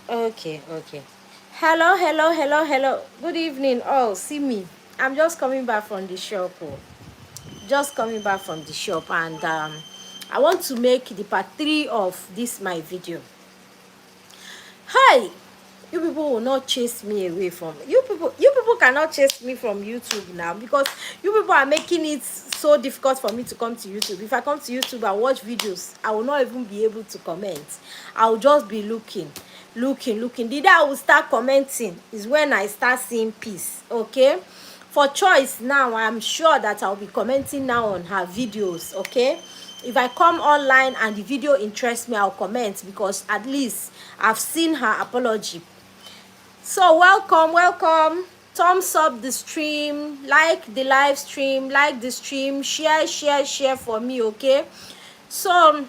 Okay, okay. Hello, hello, hello, hello. Good evening. Oh, see me. I'm just coming back from the shop. Oh. Just coming back from the shop, and I want to make the part 3 of this my video. Hi, you people will not chase me away from you people. You people cannot chase me from YouTube now, because you people are making it so difficult for me to come to YouTube. If I come to YouTube and watch videos, I will not even be able to comment. I will just be looking. The day I will start commenting is when I start seeing peace. Okay, for choice now, I'm sure that I'll be commenting now on her videos. Okay, if I come online and the video interests me, I'll comment, because at least I've seen her apology. So welcome. Thumbs up the stream, like the live stream, like the stream, share for me. Okay, so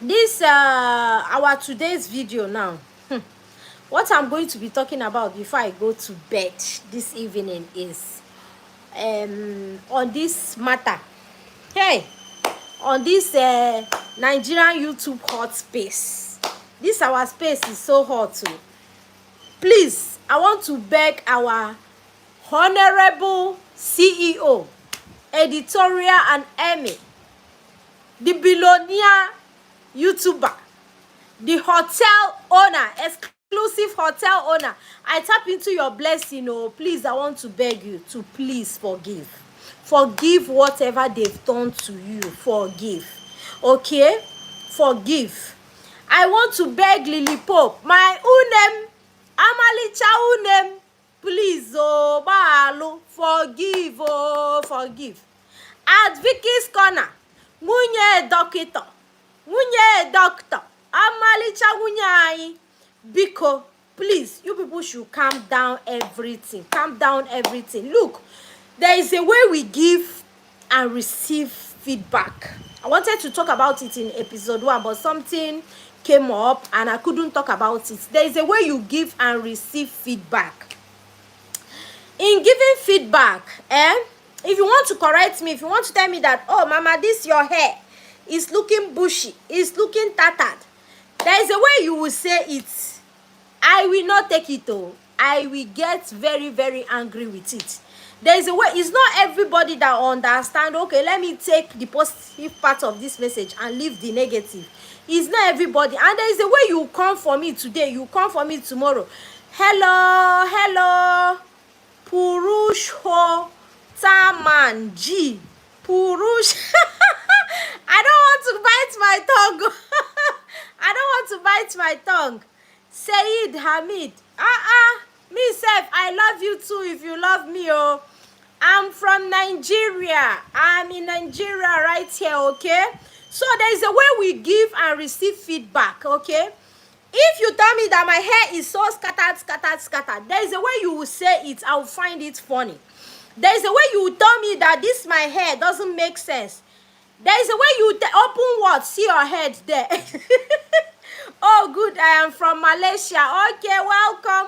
this our today's video now, what I'm going to be talking about before I go to bed this evening is on this matter. Hey, on this Nigerian YouTube hot space. This our space is so hot too. Please, I want to beg our honorable CEO, editorial and Emmy, the billionaire YouTuber, the hotel owner, exclusive hotel owner. I tap into your blessing. Oh, please, I want to beg you to please forgive. Forgive whatever they've done to you. Forgive. Okay? Forgive. I want to beg Lily Pope, my unem, Amalicha unem, please, oh, Balu, forgive, oh, forgive. At Vicky's corner, nwunye doctor, Amalicha nwunye anyị, biko, please, you people should calm down everything. Calm down everything. Look, there is a way we give and receive feedback. I wanted to talk about it in episode 1, but something came up and I couldn't talk about it. There is a way you give and receive feedback. In giving feedback, if you want to correct me, if you want to tell me that, oh mama, this your hair is looking bushy, is looking tattered, there is a way you will say it. I will not take it. Oh, I will get very, very angry with it. There is a way. It's not everybody that understand. Okay, let me take the positive part of this message and leave the negative. It's not everybody. And there is a way you come for me today, you come for me tomorrow. Hello, Purush Ho Taman G. Purush. I don't want to bite my tongue. I don't want to bite my tongue. Said Hamid. Me self, I love you too if you love me. Oh, I'm from Nigeria. I'm in Nigeria right here. Okay, so there is a way we give and receive feedback. Okay, if you tell me that my hair is so scattered, there is a way you will say it. I will find it funny. There is a way you will tell me that this my hair doesn't make sense. There is a way you open what? See your head there. Oh, good. I am from Malaysia. Okay,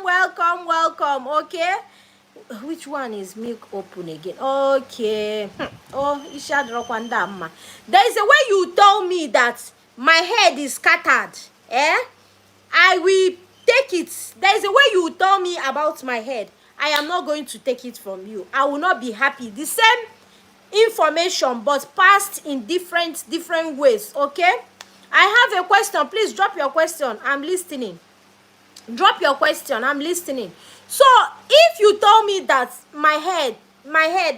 welcome. Okay. Which one is milk open again? Okay. Oh, Isha Drokwandama. There is a way you told me that my head is scattered. I will take it. There is a way you told me about my head. I am not going to take it from you. I will not be happy. The same information, but passed in different ways. Okay. I have a question. Please drop your question. I'm listening. Drop your question. I'm listening. So if you told me that my head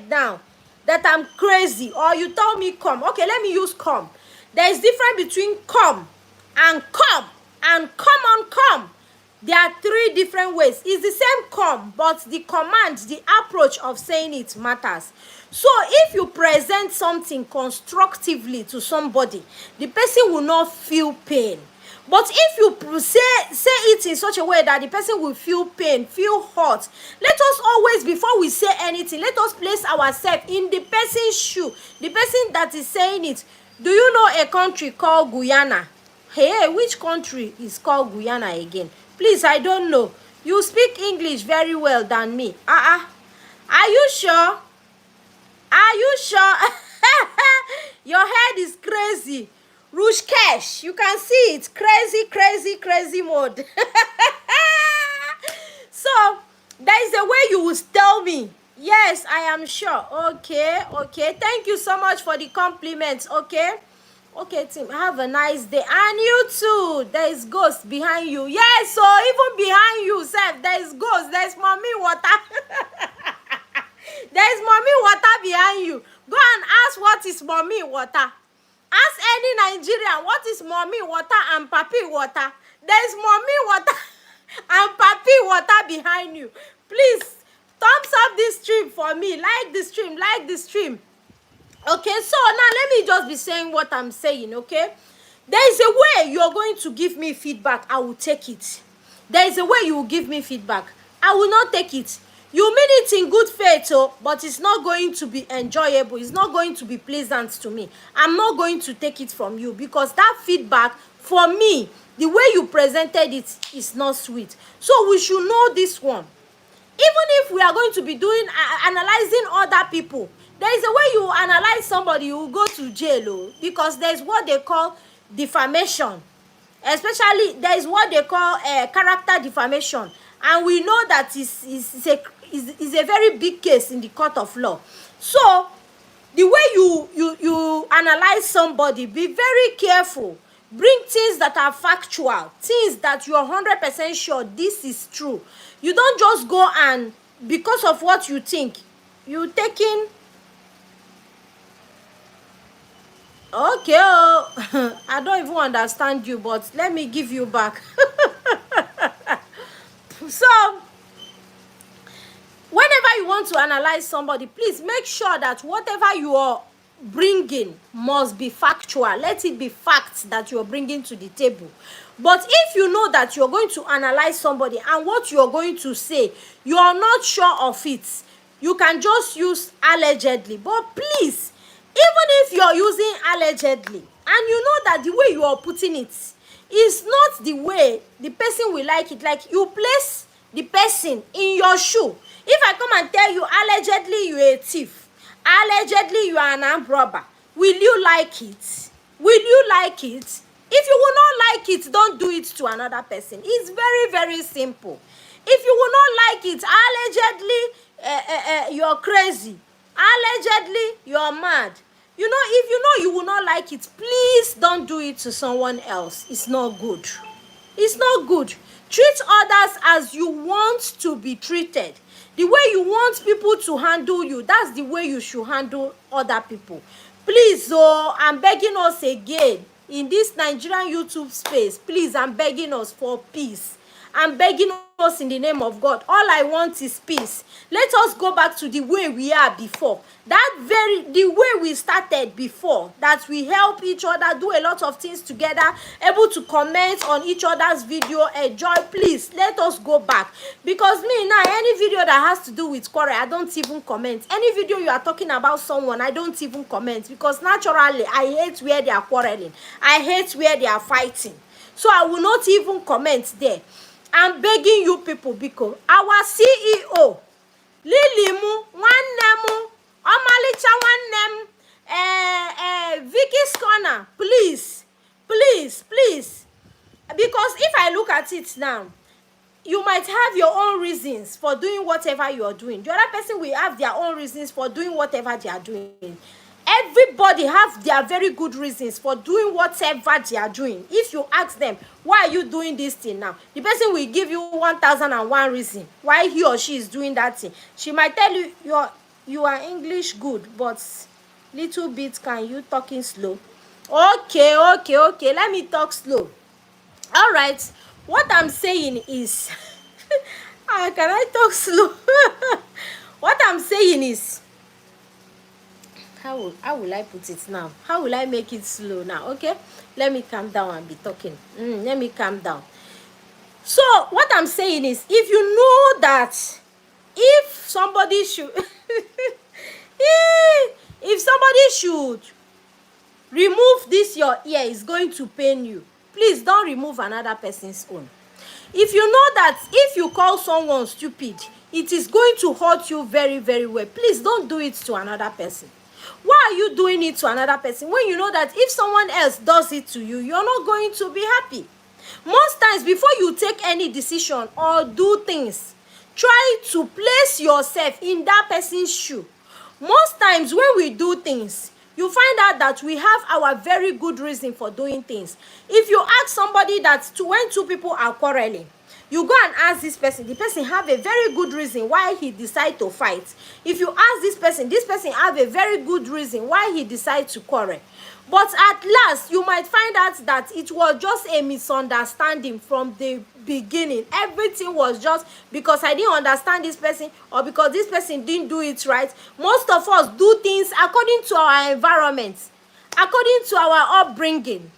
now, that I'm crazy, or you told me come. Okay, let me use come. There is difference between come and come and come. There are 3 different ways. It's the same come, but the command, the approach of saying it matters. So if you present something constructively to somebody, the person will not feel pain. But if you say it in such a way that the person will feel pain, feel hurt, let us always, before we say anything, let us place ourselves in the person's shoe, the person that is saying it. Do you know a country called Guyana? Hey, which country is called Guyana again? Please, I don't know. You speak English very well than me. Are you sure? Are you sure? Your head is crazy. Rouge Cash. You can see it. Crazy, crazy, crazy mode. So, there is a way you will tell me. Yes, I am sure. Okay, okay. Thank you so much for the compliments. Okay. Okay, team. Have a nice day. And you too. There is ghost behind you. Yes, so even behind you, Seth, there is ghost. There is mommy water. There is mommy water behind you. Go and ask what is mommy water. Ask any Nigerian what is mommy water and papi water. There is mommy water and papi water behind you. Please thumbs up this stream for me. Like the stream. Like the stream. Okay, so now let me just be saying what I'm saying. Okay, there is a way you're going to give me feedback. I will take it. There is a way you will give me feedback. I will not take it. You mean it in good faith, oh, but it's not going to be enjoyable. It's not going to be pleasant to me. I'm not going to take it from you because that feedback, for me, the way you presented it is not sweet. So we should know this one. Even if we are going to be doing analyzing other people, there is a way you analyze somebody, you will go to jail, oh, because there is what they call defamation. Especially, there is what they call character defamation. And we know that is a very big case in the court of law. So, the way you analyze somebody, be very careful. Bring things that are factual, things that you are 100% sure this is true. You don't just go and, because of what you think, you taking. Okay, oh, I don't even understand you, but let me give you back. So, whenever you want to analyze somebody, please make sure that whatever you are bringing must be factual. Let it be facts that you are bringing to the table. But if you know that you're going to analyze somebody and what you're going to say, you are not sure of it, you can just use allegedly. But please, even if you're using allegedly and you know that the way you are putting it is not the way the person will like it, like you place the person in your shoe. If I come and tell you allegedly you're a thief, allegedly you are an armed robber, will you like it? Will you like it? If you will not like it, don't do it to another person. It's very, very simple. If you will not like it, allegedly you're crazy, allegedly you're mad. You know, if you know you will not like it, please don't do it to someone else. It's not good. It's not good. Treat others as you want to be treated. The way you want people to handle you, that's the way you should handle other people. Please, oh, I'm begging us again, in this Nigerian YouTube space, please, I'm begging us for peace. I'm begging us in the name of God. All I want is peace. Let us go back to the way we are before. The way we started before, that we help each other, do a lot of things together, able to comment on each other's video, enjoy. Please, let us go back. Because me now, any video that has to do with quarrel, I don't even comment. Any video you are talking about someone, I don't even comment. Because naturally, I hate where they are quarreling. I hate where they are fighting. So I will not even comment there. I'm begging you people because our CEO, Lilimu, Wanemu, Omalicha Wanem, Vicky's Corner, please, please, please. Because if I look at it now, you might have your own reasons for doing whatever you are doing. The other person will have their own reasons for doing whatever they are doing. Everybody have their very good reasons for doing whatever they are doing. If you ask them, why are you doing this thing now? The person will give you 1001 reason why he or she is doing that thing. She might tell you, you are English good, but little bit can you talking slow? Okay. Let me talk slow. All right. What I'm saying is, can I talk slow? What I'm saying is, how will I put it now? How will I make it slow now? Okay, let me calm down and be talking. Let me calm down. So what I'm saying is, if you know that if somebody should if somebody should remove this your ear, is going to pain you, please don't remove another person's own. If you know that if you call someone stupid, it is going to hurt you very, very well, please don't do it to another person. Why are you doing it to another person when you know that if someone else does it to you, you're not going to be happy? Most times, before you take any decision or do things, try to place yourself in that person's shoe. Most times when we do things, you find out that we have our very good reason for doing things. If you ask somebody that when two people are quarreling, you go and ask this person, the person have a very good reason why he decide to fight. If you ask this person have a very good reason why he decide to quarrel. But at last, you might find out that it was just a misunderstanding from the beginning. Everything was just because I didn't understand this person, or because this person didn't do it right. Most of us do things according to our environment, according to our upbringing.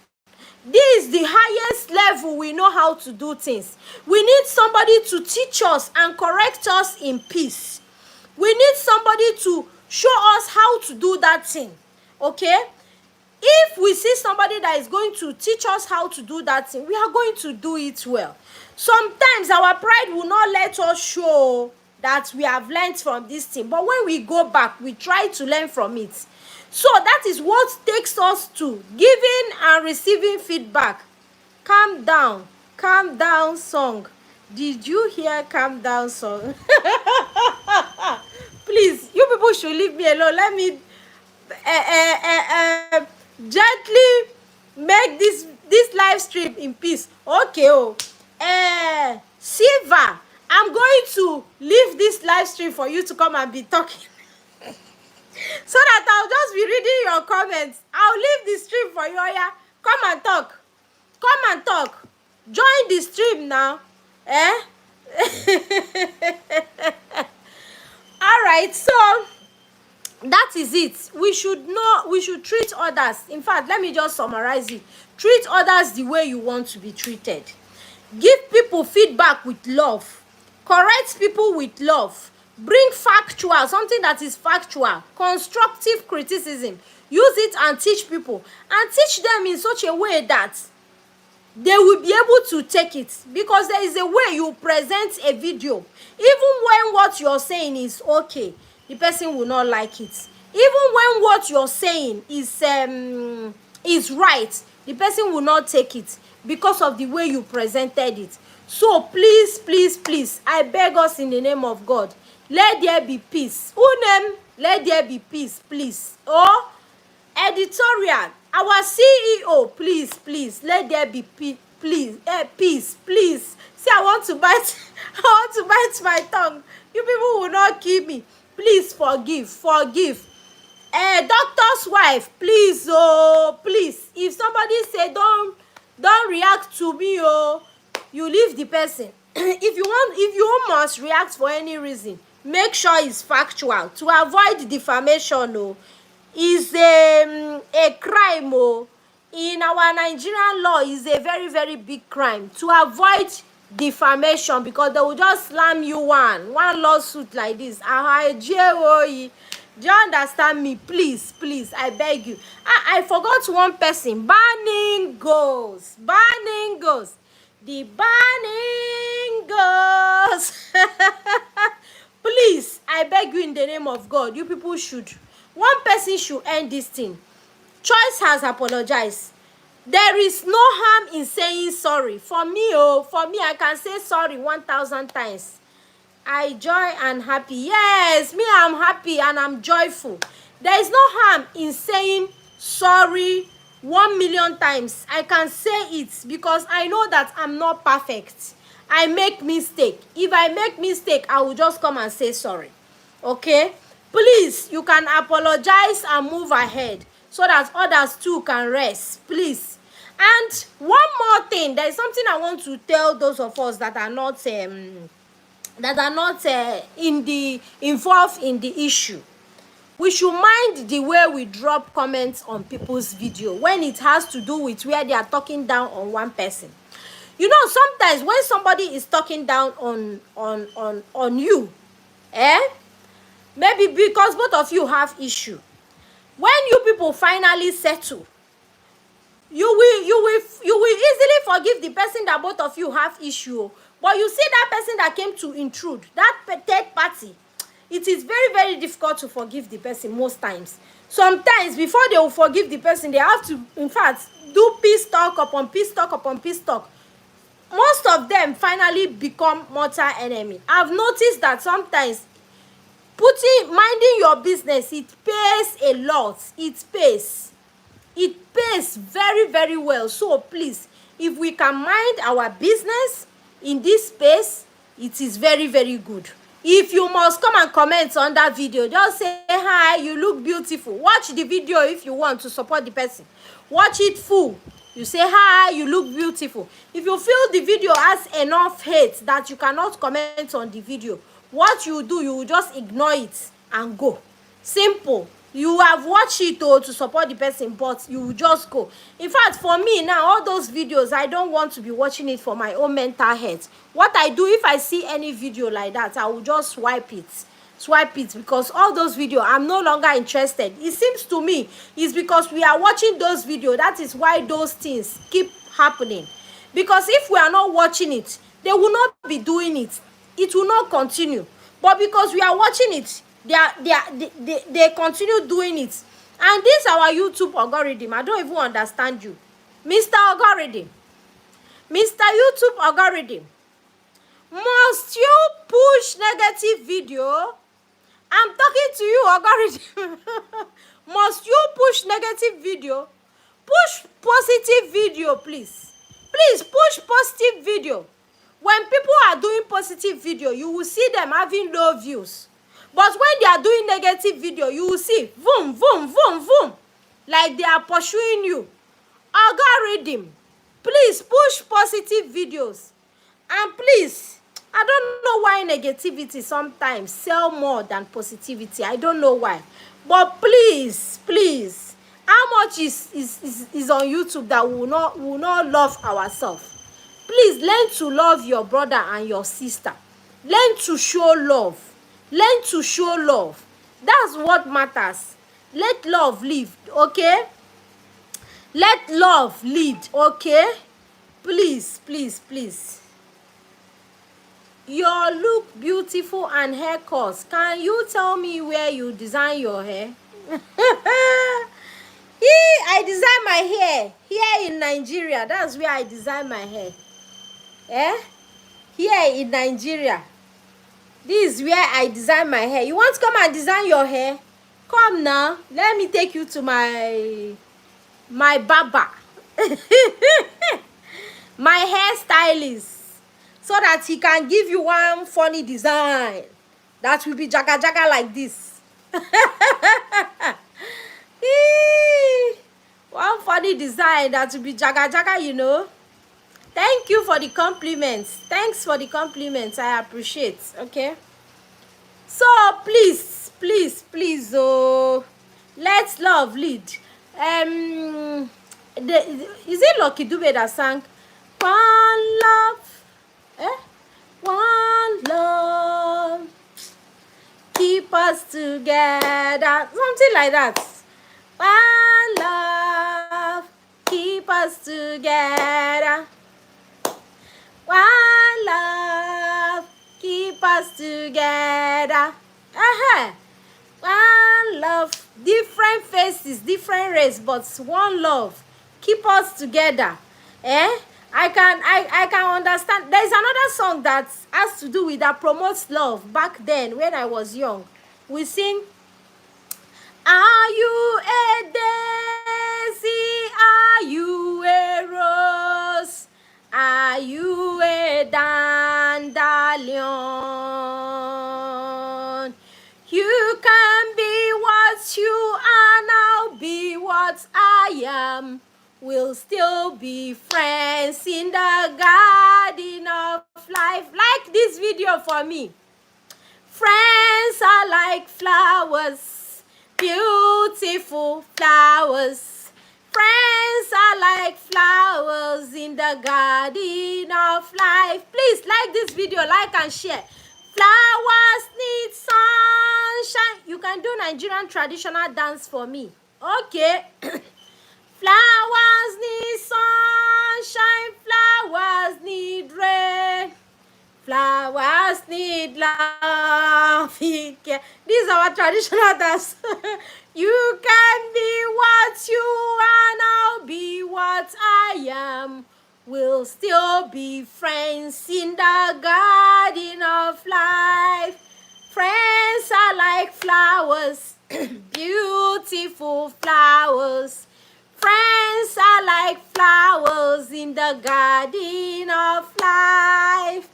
This is the highest level we know how to do things. We need somebody to teach us and correct us in peace. We need somebody to show us how to do that thing. Okay? If we see somebody that is going to teach us how to do that thing, we are going to do it well. Sometimes our pride will not let us show that we have learned from this thing. But when we go back, we try to learn from it. So that is what takes us to giving and receiving feedback. Calm down song. Did you hear calm down song? Please, you people should leave me alone. Let me gently make this live stream in peace. Okay, Silva, I'm going to leave this live stream for you to come and be talking. So that I'll just be reading your comments. I'll leave the stream for you. Yeah, come and talk. Come and talk. Join the stream now. All right, so that is it. We should treat others. In fact, let me just summarize it. Treat others the way you want to be treated. Give people feedback with love. Correct people with love. Bring factual, something that is factual, constructive criticism. Use it and teach people. And teach them in such a way that they will be able to take it. Because there is a way you present a video. Even when what you're saying is okay, the person will not like it. Even when what you're saying is right, the person will not take it because of the way you presented it. So please, please, please, I beg us in the name of God, let there be peace. Unem, let there be peace, please. Oh, editorial, our CEO, please, please, let there be peace, please, peace, please. See, I want to bite my tongue. You people will not kill me. Please forgive. Doctor's wife, please, oh, please. If somebody say don't react to me, oh, you leave the person. If you must react for any reason, make sure it's factual to avoid defamation. Oh, is a crime. Oh, in our Nigerian law, is a very, very big crime to avoid defamation, because they will just slam you one lawsuit like this. Do you understand me? Please, please, I beg you. I forgot one person. Burning goes. The burning goes. Please, I beg you in the name of God, you people should. One person should end this thing. Choice has apologized. There is no harm in saying sorry. For me, I can say sorry 1,000 times. I joy and happy. Yes, me, I'm happy and I'm joyful. There is no harm in saying sorry 1,000,000 times. I can say it because I know that I'm not perfect. I make mistake. If I make mistake, I will just come and say sorry. Okay? Please, you can apologize and move ahead so that others too can rest. Please. And one more thing, there is something I want to tell those of us that are not involved in the issue. We should mind the way we drop comments on people's video when it has to do with where they are talking down on one person. You know, sometimes when somebody is talking down on you, maybe because both of you have issue, when you people finally settle, you will easily forgive the person that both of you have issue. But you see that person that came to intrude, that third party, it is very, very difficult to forgive the person most times. Sometimes before they will forgive the person, they have to, in fact, do peace talk upon peace talk upon peace talk. Most of them finally become mortal enemy. I've noticed that sometimes minding your business, it pays a lot. It pays very, very well. So please, if we can mind our business in this space, it is very, very good. If you must come and comment on that video, just say hi, you look beautiful. Watch the video if you want to support the person. Watch it full. You say hi, you look beautiful. If you feel the video has enough hate that you cannot comment on the video, what you do, you will just ignore it and go. Simple. You have watched it to support the person, but you will just go. In fact, for me now, all those videos, I don't want to be watching it for my own mental health. What I do, if I see any video like that, I will just swipe it, because all those videos, I'm no longer interested. It seems to me it's because we are watching those videos, that is why those things keep happening. Because if we are not watching it, they will not be doing it. It will not continue. But because we are watching it, they continue doing it. And this our YouTube algorithm, I don't even understand you, Mr. Algorithm, Mr. YouTube algorithm. Must you push negative video? I'm talking to you, algorithm. Must you push negative video? Push positive video, please. Please push positive video. When people are doing positive video, you will see them having low views. But when they are doing negative video, you will see boom, boom, boom, boom, like they are pursuing you. Algorithm, please push positive videos. And please, I don't know why negativity sometimes sell more than positivity. I don't know why. But please, please, how much is on YouTube that will not love ourselves? Please learn to love your brother and your sister. Learn to show love. Learn to show love. That's what matters. Let love live, okay? Let love lead, okay? Please, please, please. Your look beautiful and hair course. Can you tell me where you design your hair? I design my hair here in Nigeria. That's where I design my hair. Here in Nigeria. This is where I design my hair. You want to come and design your hair? Come now. Let me take you to my barber. My hairstylist. So that he can give you one funny design that will be jaga jaga like this. One funny design that will be jaga jaga, you know. Thank you for the compliments. Thanks for the compliments. I appreciate. Okay. So please, please, please, let's love lead. Is it Lucky Dube that sang One Love? One love, keep us together. Something like that. One love, keep us together. One love, keep us together. One love, different faces, different race, but one love, keep us together. I can understand. There is another song that has to do with that promotes love. Back then, when I was young, we sing, are you a daisy? Are you a rose? Are you a dandelion? You can be what you are now, be what I am. We'll still be friends in the garden of life. Like this video for me. Friends are like flowers, beautiful flowers. Friends are like flowers in the garden of life. Please like this video, like and share. Flowers need sunshine. You can do Nigerian traditional dance for me. Okay. Flowers need sunshine, flowers need rain. Flowers need love. This is our traditional dance. You can be what you are, and I'll be what I am. We'll still be friends in the garden of life. Friends are like flowers, beautiful flowers. Friends are like flowers in the garden of life.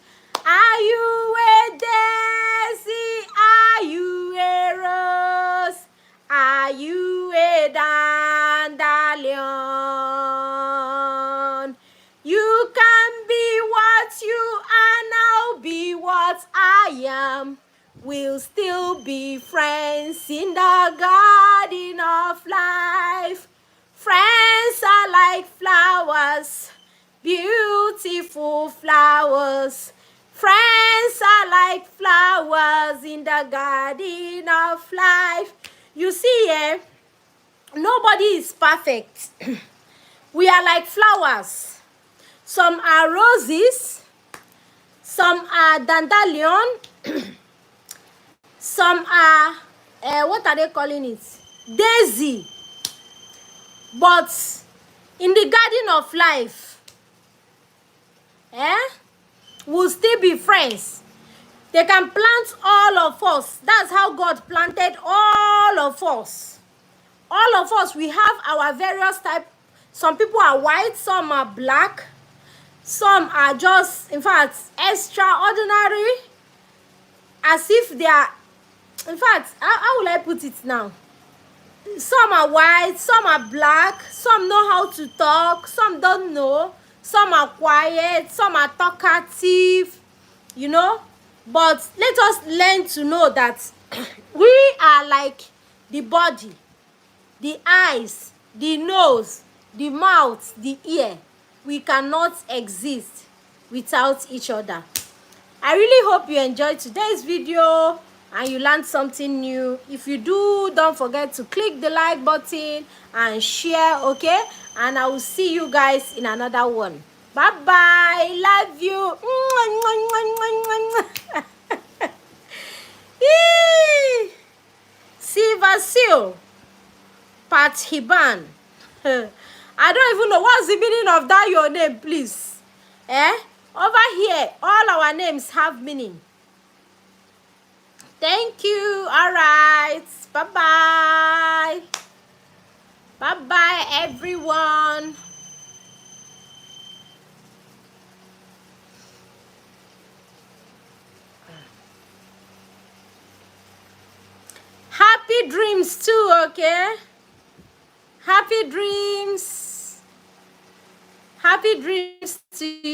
Are you a daisy? Are you a rose? Are you a dandelion? You can be what you are, now be what I am. We'll still be friends in the garden of life. Friends are like flowers, beautiful flowers. Friends are like flowers in the garden of life. You see, nobody is perfect. We are like flowers. Some are roses, some are dandelion, some are, what are they calling it? Daisy. But in the garden of life, we'll still be friends. They can plant all of us. That's how God planted all of us. All of us, we have our various types. Some people are white, some are black, some are just, in fact, extraordinary, as if they are, in fact, how will I put it now? Some are white, some are black, some know how to talk, some don't know, some are quiet, some are talkative, you know. But let us learn to know that we are like the body, the eyes, the nose, the mouth, the ear. We cannot exist without each other. I really hope you enjoyed today's video and you learned something new. If you do, don't forget to click the like button and share, okay? And I will see you guys in another one. Bye bye. Love you. Silver Seal Pathiban. I don't even know what's the meaning of that your name, please. Over here, all our names have meaning. Thank you. All right. Bye-bye. Bye-bye, everyone. Happy dreams too, okay? Happy dreams. Happy dreams to you.